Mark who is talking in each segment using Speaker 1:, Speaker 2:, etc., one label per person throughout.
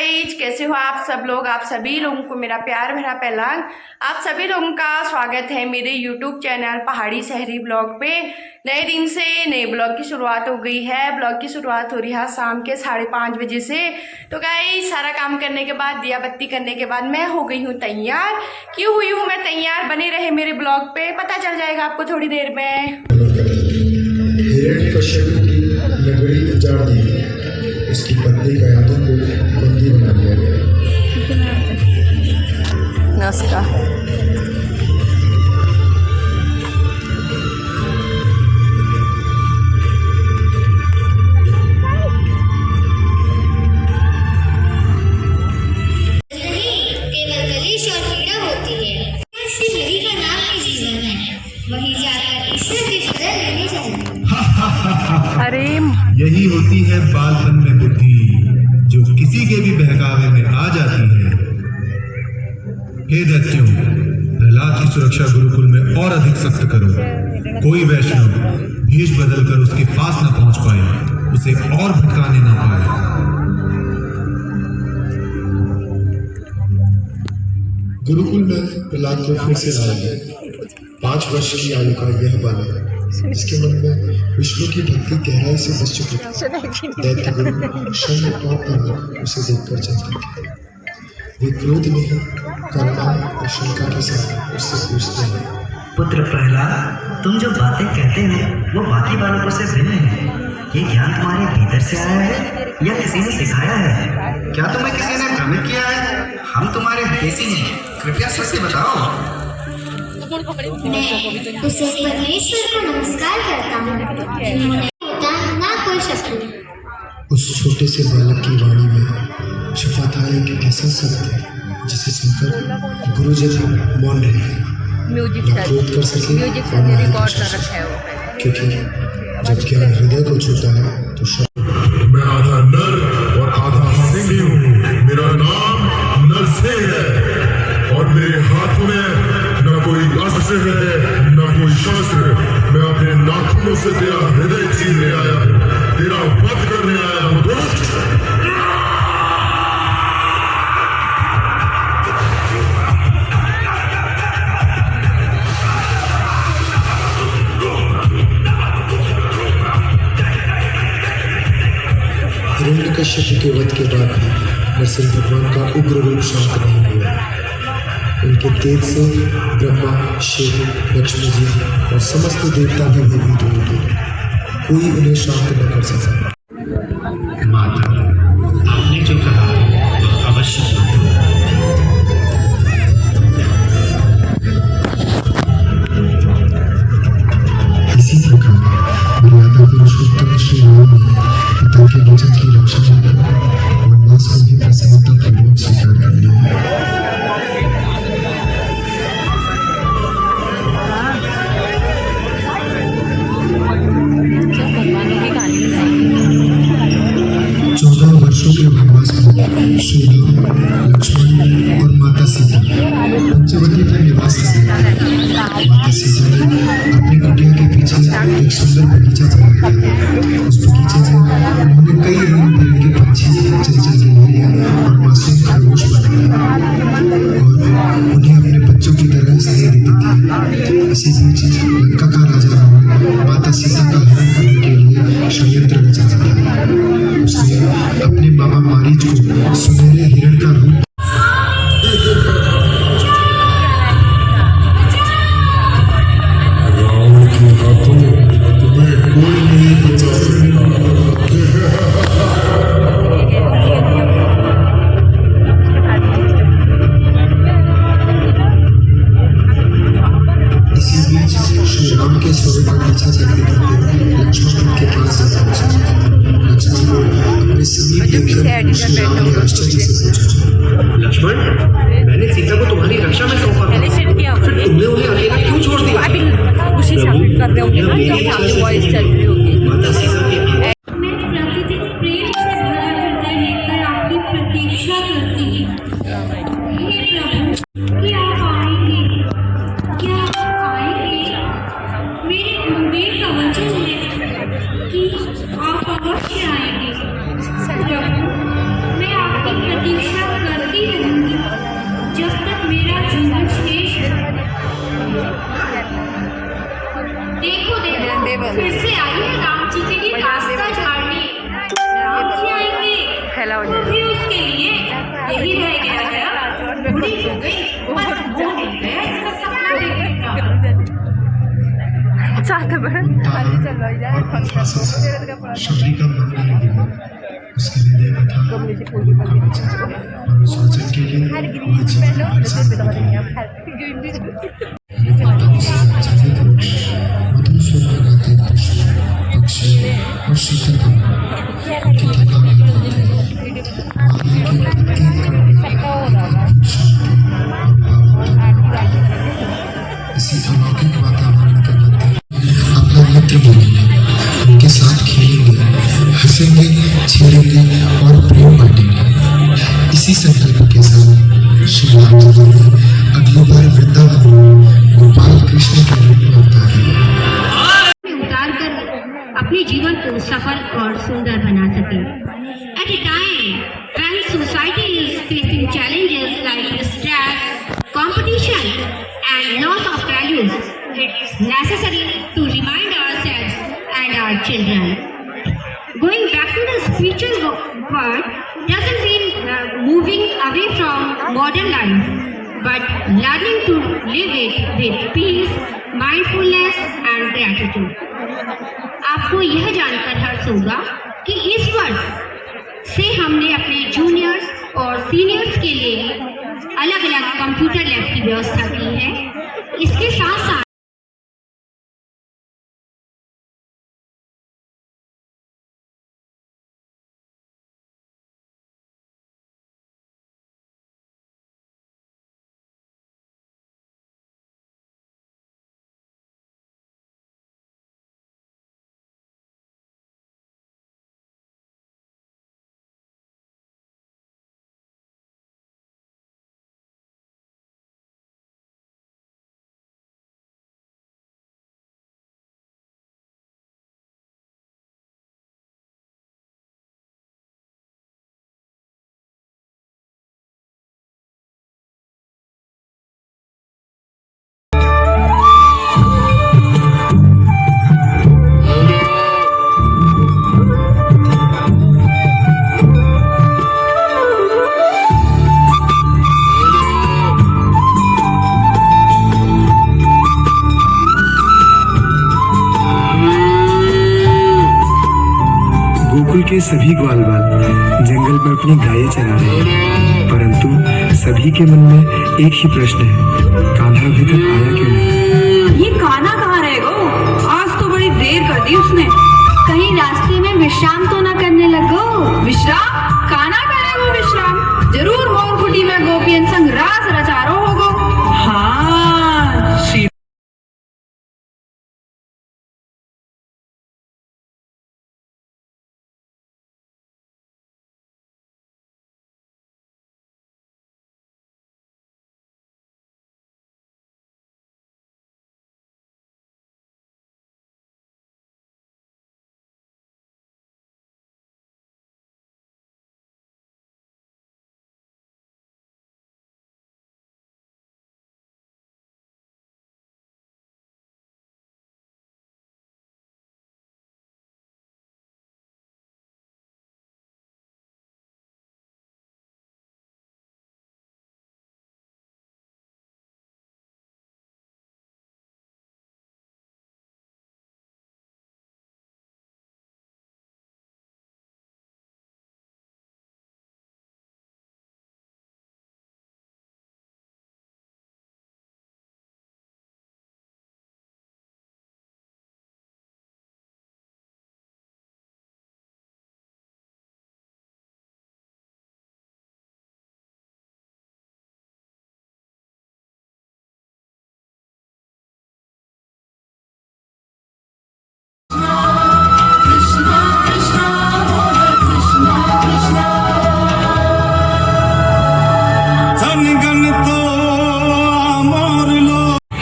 Speaker 1: Guys, कैसे हो आप सब लोग। आप सभी लोगों को मेरा प्यार भरा पहलांग। आप सभी लोगों का स्वागत है मेरे YouTube चैनल पहाड़ी शहरी ब्लॉग पे। नए दिन से नए ब्लॉग की शुरुआत हो गई है। ब्लॉग की शुरुआत हो रही है शाम के 5:30 बजे से। तो गाइज, सारा काम करने के बाद, दिया बत्ती करने के बाद मैं हो गई हूँ तैयार। क्यों हुई हूँ मैं तैयार, बने रहे मेरे ब्लॉग पे, पता चल जाएगा आपको थोड़ी देर में।
Speaker 2: उसकी पत्नी का यादों को बंदी बना दिया गया।
Speaker 1: नमस्कार। अरे
Speaker 2: यही होती है बालपन में बुद्धि, जो किसी के भी बहकावे में आ जाती है। हे दैत्यों, प्रहलाद की सुरक्षा गुरुकुल में और अधिक सख्त करो। कोई वैष्णव भेष बदल कर उसके पास न पहुंच पाए, उसे और भटकाने न पाए। गुरुकुल में प्रहलाद को फिर से लाया गया। 5 वर्ष की आयु का यह बालक, इसके मन में विष्णु की भक्ति गहराई से बस चुकी थी। दैत्य गुरु शंख और पर्वत उसे देखकर चलते थे। वे क्रोध नहीं, करुणा और शंका के साथ उससे पूछते हैं,
Speaker 3: पुत्र प्रहलाद, तुम जो बातें कहते हो वो बाकी बालकों से भिन्न है। ये ज्ञान तुम्हारे भीतर से आया है या किसी ने सिखाया है? क्या तुम्हें किसी ने भ्रमित किया है? हम तुम्हारे हितैषी हैं, कृपया सत्य बताओ।
Speaker 4: मैं उसे परमेश्वर को नमस्कार करता हूँ, जिन्होंने होता ना कोई शत्रु।
Speaker 2: उस छोटे से बालक की वाणी में छुपा था एक ऐसा सत्य जिसे सुनकर गुरुजन मौन रहे, न क्रोध कर सके और न रिकॉर्ड कर रखे हो, क्योंकि जब ज्ञान हृदय को छूता है तो मैं आधा नर और आधा सिंह हूँ। मेरा नाम नरसिंह है और मेरे हाथ में न कोई अस्त्र है न कोई शस्त्र। मैं अपने नाखूनों से तेरा हृदय छीनने आया हूँ, तेरा वध करने आया हूँ दुष्ट। हिरण्यकश्यप के वध के बाद भी नरसिंह भगवान का उग्र रूप शांत नहीं हुआ। उनके तेज से ब्रह्मा, शिव, लक्ष्मी जी और समस्त देवता भी भयभीत हुए थे। कोई उन्हें शांत न कर सका।
Speaker 3: माता, आपने जो कहा अवश्य सुनो।
Speaker 2: इसी प्रकार मर्यादा पुरुषोत्तम श्री राम ने पिता के वचन की रक्षा करके वनवास को भी प्रसन्नतापूर्वक स्वीकार कर लिया। वर्षों के वनवास में श्री राम, लक्ष्मण और माता सीता पंचवटी पर निवास करते थे। माता सीता ने अपनी कुटिया के पीछे एक सुंदर बगीचा बनाया। उस बगीचे में उन्होंने कई रंग बिरंगे पंछी, चंचल गिलहरियां और मासूम खरगोश बनाया और उन्हें अपने बच्चों की तरह स्नेह देती थी। इसी बीच लंका का राजा रावण माता सीता का हरण करने के लिए षड्यंत्र रचा था। उसने अपने मामा मारीच को सुनहरे हिरण का रूप रावण के हाथों तुम्हें कोई नहीं बचा सकता। इसी बीच श्री राम के स्वरूप का पीछा करते करते लक्ष्मण उनके पास जा पहुंचा। लक्ष्मण को अपने समीप देखकर श्री राम ने आश्चर्य से पूछा,
Speaker 3: लक्ष्मण, मैंने सीता को तुम्हारी रक्षा में सौंपा था, फिर तुमने उन्हें अकेला क्यों छोड़ दिया? माता सीता के
Speaker 4: मैं प्रतिदिन प्रेम से भरा हृदय लेकर आपकी प्रतीक्षा करती हूँ। हे प्रभु, क्या आप आएंगे? क्या आप आएंगे? मेरे गुरुदेव का वचन है कि आप अवश्य आएंगे। प्रभु, मैं आपकी प्रतीक्षा वो भी उसके लिए यही रह गया है, बूढ़ी हो गई पर हो नहीं गया इसका सपना देखने का।
Speaker 2: और फांसी से शबरी का मन नहीं बिगड़ा। उसके हृदय में था गुरु का वचन, और उस वचन के लिए वह जीवन भर से हरे पत्तों से आच्छादित वृक्ष, मधुर स्वर में गाते पुष्प, पक्षी और शीतल हवा उनकी थकान नहीं होती। वादियों के प्रत्येक कण में अद्भुत शांति और भावुकता। इसी अलौकिक वातावरण के मध्य अपना मित्र बनाएंगे, उनके साथ खेलेंगे, हंसेंगे, छेड़ेंगे और प्रेम बांटेंगे। इसी संकल्प के साथ श्री रामचंद्र ने अगली बार वृंदावन में गोपाल कृष्ण के रूप में उतारे।
Speaker 4: उतार कर अपने जीवन को सफल और सुंदर बना सके। At a time when society is facing challenges like stress, competition, and loss of values, it's necessary to remind ourselves and our children. Going back to the spiritual world doesn't mean moving away from modern life, but learning to live it with peace, mindfulness, and gratitude. आपको यह जानकर हर्ष होगा कि इस वर्ष से हमने अपने जूनियर्स और सीनियर्स के लिए अलग-अलग कंप्यूटर लैब की व्यवस्था की है। इसके साथ साथ
Speaker 2: गोकुल के सभी ग्वाल बाल जंगल में अपनी गायें चरा रहे हैं, परंतु सभी के मन में एक ही प्रश्न है, कान्हा अभी तक आया क्यों नहीं?
Speaker 5: ये कान्हा कहाँ रह गो? आज तो बड़ी देर कर दी उसने।
Speaker 4: कहीं रास्ते में विश्राम तो न करने लगो।
Speaker 5: विश्राम? कान्हा करे वो विश्राम? जरूर मोर कुटी में गोपियन संग रास रचारो होगो। हाँ, श्री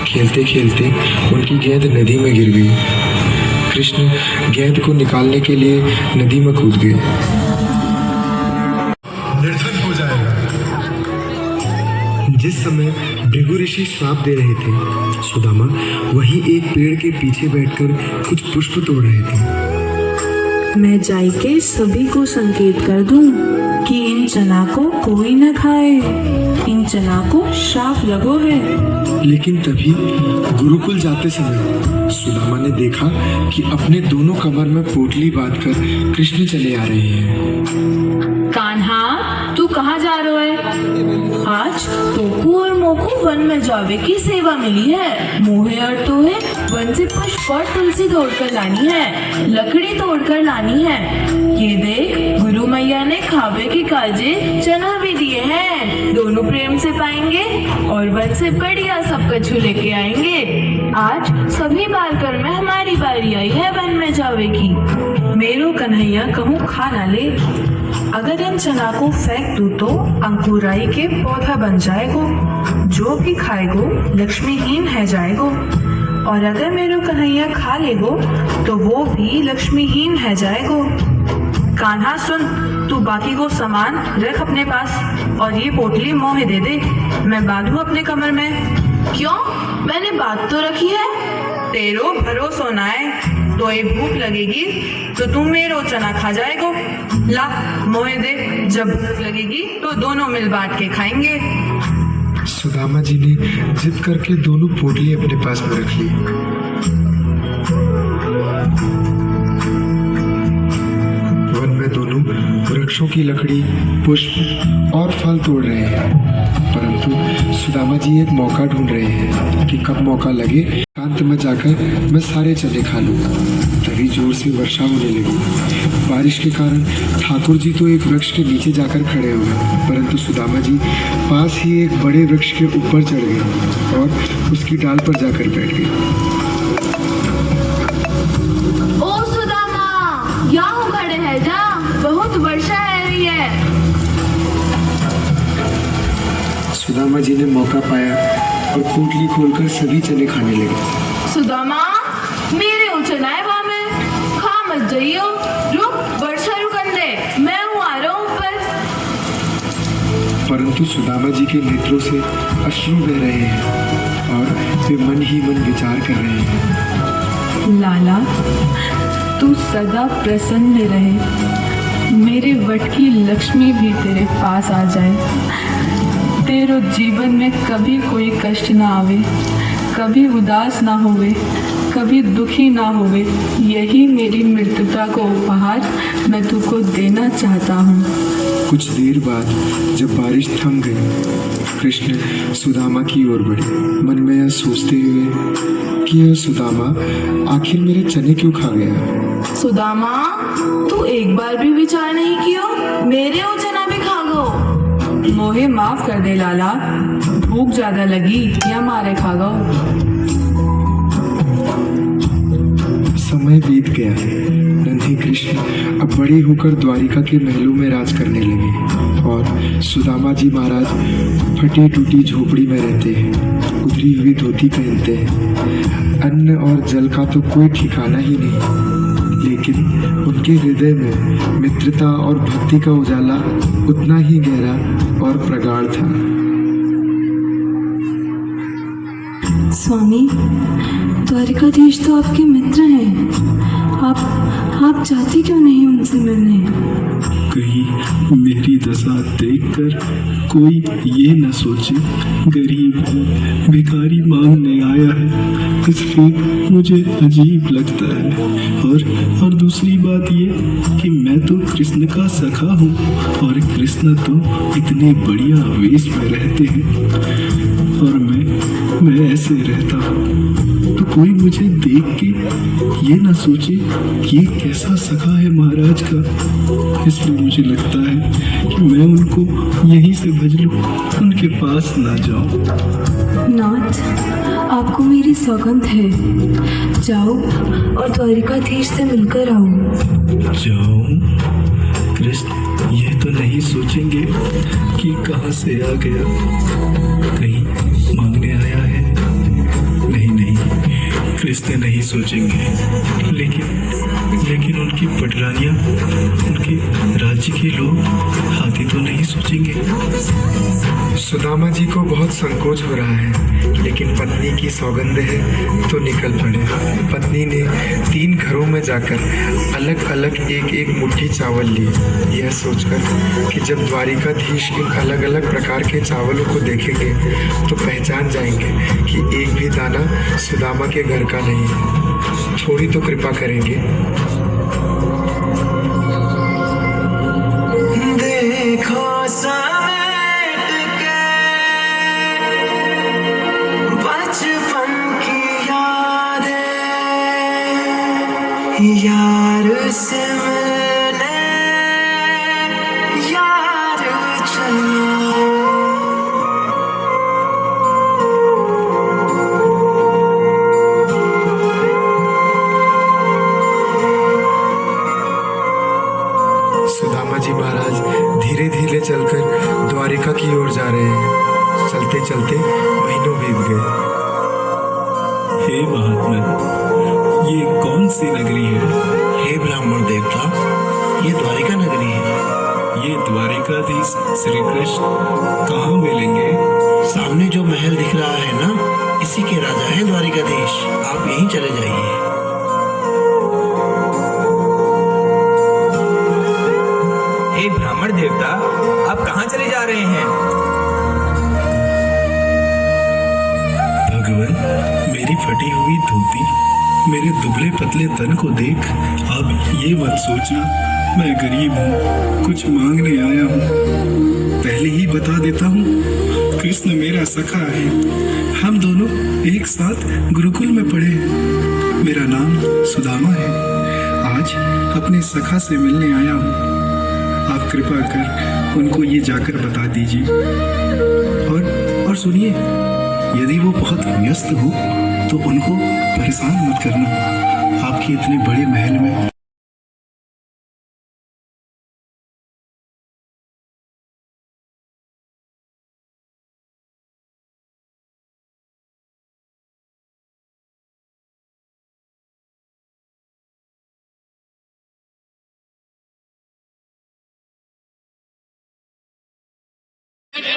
Speaker 2: खेलते खेलते उनकी गेंद नदी में गिर गई। कृष्ण गेंद को निकालने के लिए नदी में कूद गए। निर्धन हो जाएगा। जिस समय भृगु ऋषि श्राप दे रहे थे, सुदामा वहीं एक पेड़ के पीछे बैठकर कुछ पुष्प तोड़ रहे थे।
Speaker 6: मैं जाके सभी को संकेत कर दूं कि इन चना को कोई न खाए, इन चना को श्राप लगो है।
Speaker 2: लेकिन तभी गुरुकुल जाते समय सुदामा ने देखा कि अपने दोनों कमर में पोटली बांधकर कृष्ण चले आ रहे हैं।
Speaker 6: कान्हा, तू कहाँ जा रहा है? आज तोकू और मोकू वन में जावे की सेवा मिली है। मोहे और तोहे वन से पुष्प और तुलसी तोड़कर लानी है, लकड़ी तोड़कर लानी है। ये देख, गुरु मैया ने खावे की काजे चना भी दिए हैं, दोनों प्रेम से पाएंगे और वन से बढ़िया सब कछु लेके आएंगे। आज सभी बालकर में हमारी बारी आई है वन में जावे की। मेरो कन्हैया कहूँ खा ना ले, अगर इन चना को फेंक दूं तो अंकुराई के पौधा बन जाएगो, जो भी खाएगो लक्ष्मीहीन है जाएगो, और अगर मेरो कन्हैया खा लेगो तो वो भी लक्ष्मीहीन है जाएगो। कान्हा सुन, तू बाकी को सामान रख अपने पास और ये पोटली मोहे दे दे, मैं बांधू अपने कमर में। क्यों? मैंने बात तो रखी है। तेरो भरोसा ना है, तो ये भूख लगेगी तो तू मेरो चना खा जाएगो। ला मोहे दे, जब भूख लगेगी तो दोनों मिल बांट के खाएंगे।
Speaker 2: सुदामा जी ने जिद करके दोनों पोटली अपने पास में रख ली। वन में दोनों वृक्षों की लकड़ी, पुष्प और फल तोड़ रहे हैं, परंतु सुदामा जी एक मौका ढूंढ रहे हैं कि कब मौका लगे एकांत में जाकर मैं सारे चने खा लूं। तभी जोर से वर्षा होने लगी। बारिश के कारण ठाकुर जी तो एक वृक्ष के नीचे जाकर खड़े हुए, परंतु सुदामा जी पास ही एक बड़े वृक्ष के ऊपर चढ़ गए और उसकी डाल पर जाकर बैठ गए।
Speaker 5: ओ सुदामा, यहाँ खड़े है जा, बहुत वर्षा है रही है।
Speaker 2: सुदामा जी ने मौका पाया और पोटली खोलकर सभी चने खाने लगे।
Speaker 5: सुदामा, मेरे उचनाए बा में खा मत जाइयो, रुक, वर्षा रुकन दे, मैं हूँ आ रहा हूँ ऊपर।
Speaker 2: परंतु सुदामा जी के नेत्रों से अश्रु बह रहे हैं और वे मन ही मन विचार कर रहे हैं।
Speaker 6: लाला, तू सदा प्रसन्न रहे, मेरे वट की लक्ष्मी भी तेरे पास आ जाए, तेरो जीवन में कभी कोई कष्ट ना आवे, कभी उदास ना होवे, कभी दुखी ना होवे। यही मेरी मृत्युता को उपहार मैं तुझको देना चाहता हूँ।
Speaker 2: कुछ देर बाद जब बारिश थम गई, कृष्ण सुदामा की ओर बढ़े, मन में यह सोचते हुए कि यह सुदामा आखिर मेरे चने क्यों खा गया।
Speaker 5: सुदामा, तू एक बार भी विचार नहीं कियो, मेरे वो चना भी खा गो।
Speaker 6: मोहे माफ कर दे लाला, भूख ज्यादा लगी या मारे खा गो।
Speaker 2: समय बीत गया। नन्हे कृष्ण अब बड़े होकर द्वारिका के महलों में राज करने लगे और सुदामा जी महाराज फटी टूटी झोपड़ी में रहते हैं, उधरी हुई धोती पहनते हैं। अन्न और जल का तो कोई ठिकाना ही नहीं, लेकिन उनके हृदय में मित्रता और भक्ति का उजाला उतना ही गहरा और प्रगाढ़ था।
Speaker 6: स्वामी, द्वारिकाधीश तो आपके मित्र हैं, आप जाते क्यों नहीं उनसे मिलने?
Speaker 7: कहीं मेरी दशा देखकर कोई ये न सोचे गरीब है, भिखारी मांगने आया है, इसलिए मुझे अजीब लगता है। और दूसरी बात ये कि मैं तो कृष्ण का सखा हूँ और कृष्ण तो इतने बढ़िया वेश में रहते हैं और मैं ऐसे रहता हूँ, तो कोई मुझे देख के ये ना सोचे कि ये कैसा सखा है महाराज का। इसलिए मुझे लगता है कि मैं उनको यहीं से भज लूं, उनके पास ना जाऊं।
Speaker 6: नाथ, आपको मेरी सौगंध है, जाओ और द्वारिकाधीश से मिलकर आओ।
Speaker 7: जाऊं? कृष्ण ये तो नहीं सोचेंगे कि कहाँ से आ गया, कहीं मांगने आया है? नहीं, कृष्ण नहीं सोचेंगे, लेकिन उनकी पटरानियां, उनके राज्य के लोग हाथी तो नहीं सोचेंगे।
Speaker 2: सुदामा जी को बहुत संकोच हो रहा है, लेकिन पत्नी की सौगंध है तो निकल पड़े। पत्नी ने 3 घरों में जाकर अलग अलग एक मुट्ठी चावल ली, यह सोचकर कि जब द्वारिकाधीश इन अलग अलग प्रकार के चावलों को देखेंगे तो पहचान जाएंगे कि एक भी दाना सुदामा के घर का नहीं है। थोड़ी तो कृपा करेंगे।
Speaker 3: देखो समेट के बचपन की यादें, यार से मिलने यार चलो।
Speaker 2: सुदामा जी महाराज धीरे धीरे चलकर द्वारिका की ओर जा रहे हैं। चलते चलते महीनों बीत गए।
Speaker 7: हे महात्मन, ये कौन सी नगरी है?
Speaker 8: हे ब्राह्मण देवता, ये द्वारिका नगरी है।
Speaker 7: ये द्वारिकाधीश श्री कृष्ण कहाँ मिलेंगे?
Speaker 8: सामने जो महल दिख रहा है ना, इसी के राजा हैं द्वारिकाधीश। आप यहीं चले जाइए।
Speaker 9: हे ब्राह्मण देवता, आप कहाँ चले जा रहे हैं?
Speaker 7: भगवान, मेरी फटी हुई धोती, मेरे दुबले पतले तन को देख अब ये मत सोचना मैं गरीब हूँ, कुछ मांगने आया हूँ। पहले ही बता देता हूँ, कृष्ण मेरा सखा है। हम दोनों एक साथ गुरुकुल में पढ़े हैं। मेरा नाम सुदामा है। आज अपने सखा से मिलने आया हूँ। आप कृपा कर उनको ये जाकर बता दीजिए। और सुनिए, यदि वो बहुत व्यस्त हो तो उनको परेशान मत करना। आपके इतने बड़े महल में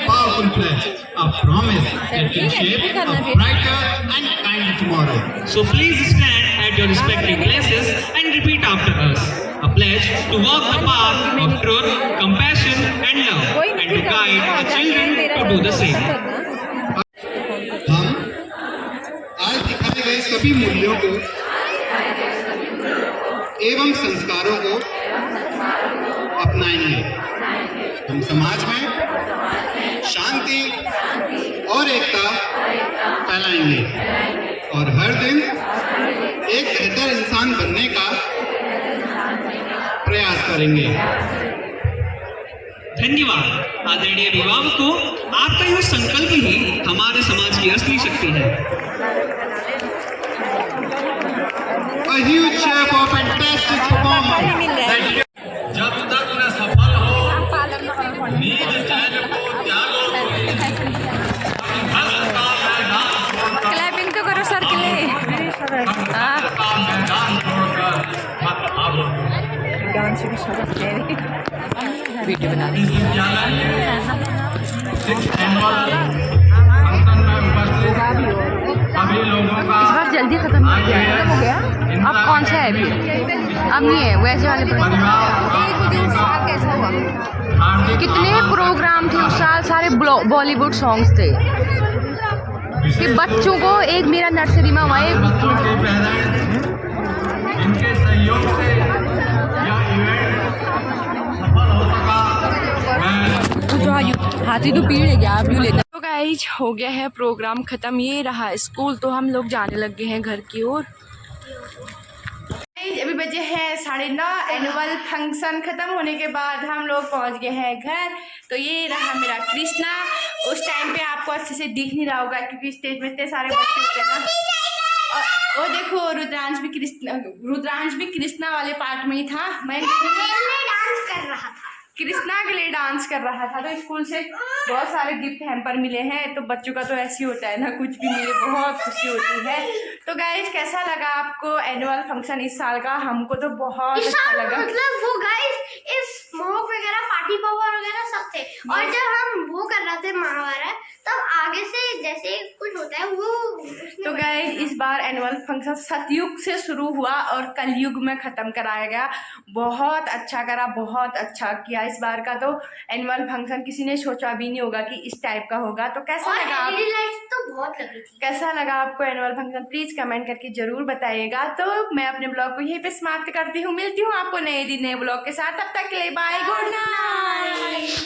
Speaker 10: powerful pledge, a promise that can shape a brighter and kinder tomorrow.
Speaker 11: So please stand at your respective places and repeat after us. A pledge to walk the path of truth, compassion and love, and to guide our children to do the same.
Speaker 10: हम आज दिखाए गए सभी मूल्यों को एवं संस्कारों को अपनाएंगे। हम समाज में शांति और एकता फैलाएंगे और हर दिन एक बेहतर इंसान बनने का प्रयास करेंगे।
Speaker 11: धन्यवाद आदरणीय अभिभावकों, आपका यह संकल्प ही हमारे समाज की असली शक्ति है।
Speaker 10: A huge cheer for fantastic performance.
Speaker 9: जब तक न सफल हो, नींद चैन को त्यागो।
Speaker 5: क्लैपिंग तो करो सर के लिए।
Speaker 9: मैदान छोड़कर मत भागो।
Speaker 5: वीडियो बना
Speaker 9: इस विद्यालय 6 एनुअल फंक्शन में उपस्थित सभी लोगों का
Speaker 5: इस बार जल्दी खत्म हो गया। अब कौन सा है अभी? अब नहीं है वैसे वाले कैसा हुआ? कितने प्रोग्राम थे उस साल, सारे बॉलीवुड सॉन्ग्स थे कि बच्चों को एक मेरा नर्सरी में हुआ एक
Speaker 9: इनके सहयोग से यह इवेंट सफल हो सका।
Speaker 5: हाथी तो पीड़ है क्या? आप यूँ लेना। तो गाइज हो गया है प्रोग्राम ख़त्म। ये रहा स्कूल, तो हम लोग जाने लग गए हैं घर की ओर।
Speaker 1: अभी बजे हैं 9:30। एनुअल फंक्शन खत्म होने के बाद हम लोग पहुंच गए हैं घर। तो ये रहा मेरा कृष्णा। उस टाइम पे आपको अच्छे से दिख नहीं रहा होगा क्योंकि स्टेज में इतने सारे बच्चे होते हैं ना। और वो देखो रुद्रांश भी कृष्णा वाले पार्ट में ही था। मैं डांस कर रहा था। कृष्णा के लिए डांस कर रहा था। तो स्कूल से बहुत सारे गिफ्ट हैम्पर मिले हैं। तो बच्चों का तो ऐसे ही होता है ना, कुछ भी मिले बहुत खुशी होती है। तो गाइज कैसा लगा आपको एनुअल फंक्शन इस साल का? हमको तो बहुत अच्छा लगा।
Speaker 12: मतलब वो गाइज इस स्मोक वगैरह पार्टी पावर वगैरह सब थे, और जब हम वो कर रहे थे महाभारत तब आगे से जैसे कुछ होता है वो।
Speaker 1: तो गाइज इस बार एनुअल फंक्शन सतयुग से शुरू हुआ और कलयुग में ख़त्म कराया गया। बहुत अच्छा करा, बहुत अच्छा किया इस बार का। तो एनुअल फंक्शन किसी ने सोचा भी नहीं होगा कि इस टाइप का होगा। तो कैसा लगा?
Speaker 12: लाइट्स तो बहुत लगी थी।
Speaker 1: कैसा लगा आपको एनुअल फंक्शन? प्लीज़ कमेंट करके जरूर बताइएगा। तो मैं अपने ब्लॉग को यहीं पे समाप्त करती हूँ। मिलती हूँ आपको नए दिन नए ब्लॉग के साथ। तब तक के लिए बाय, गुड नाइट।